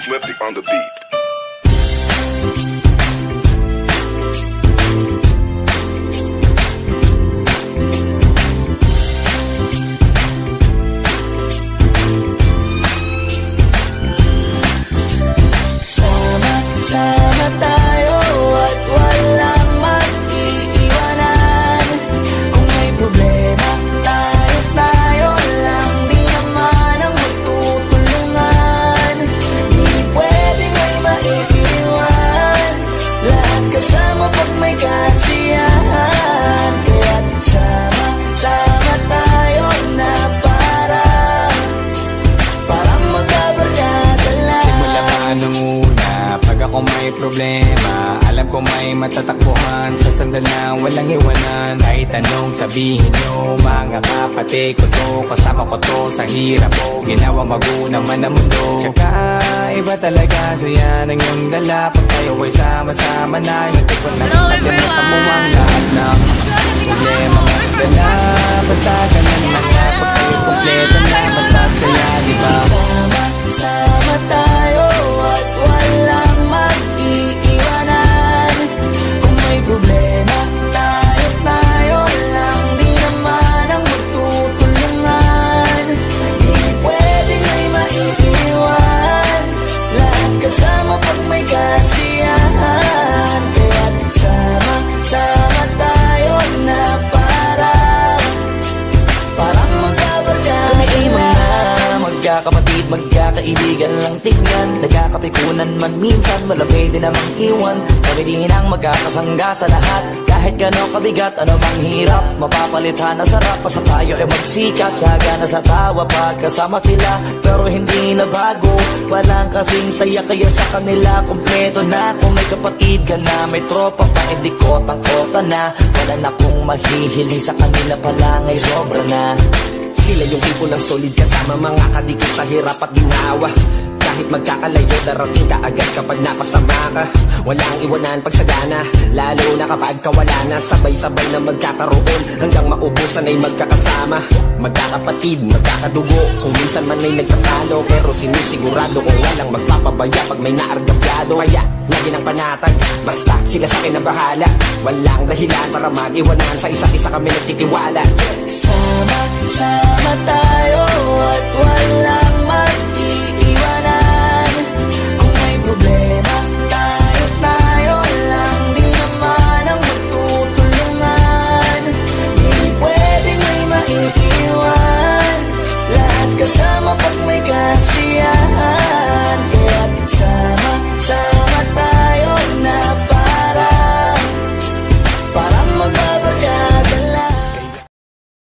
Flippy on the beat. Sama tayo at walang mag-iiwanan. Kung may problema, tayo lang, di naman ang magtutulungan. Di pwedeng may maiiwan, lahat kasama pag may kasiyahan. Kaya't sama tayo na parang magkabarkada lang. Simula pa nung una, pag ako may problema, alam ko may matatakbuhan. Sa sandalang walang iwanan, kahit anong sabihin nyo, mga kapatid ko to, kasama ko to sa hirap ko, ginawang magunang man ang mundo. Tsaka iba talaga saya ng iyong dala, pag tayo ay sama-sama na, hindi ko na kalimutan mo ang lahat ng problema mong dala. Basta ganun lang nga, pag tayo kompleto na, masasaya, diba? Sama tayo at walang mag-iiwanan. Kung may problema, tayo lang, di naman ang magtutulungan. Di pwedeng may maiiwan, lahat kasama pag may kasiyahan. Kaya't sama tayo na parang magkabarkada lang. Magkakapatid, magkakaibigan lang tingnan, nagkakapikunan man minsan, malapit din namang iwan. Kami din ang magkakasangga sa lahat, kahit gano'ng kabigat, ano mang hirap, mapapalitan na sarap. Basta tayo ay magsikap, tsaga na sa tawa pagkasama sila. Pero hindi na bago, walang kasing saya, kaya sa kanila kompleto na. Kung may kapatid ka na, may tropa pa, hindi kotang-kota na. Wala na kong mahihiling sa kanila pa lang ay sobra na. Sila yung tipo ng solid kasama, mga kadikit sa hirap at ginawa. Kahit magkakalayo, darating ka agad kapag napasama ka. Walang iwanan pag sagana, lalo na kapag kawala na. Sabay-sabay na magkakaroon, hanggang maubusan ay magkakasama. Magkakapatid, magkakadugo, kung minsan man ay nagtatalo, pero sinisigurado kung walang magpapabaya pag may naargabyado. Kaya lagi ng panatag, basta sila sa akin ang bahala. Walang dahilan para mag-iwanan, sa isa't isa kami nagtitiwala. Sama tayo at wala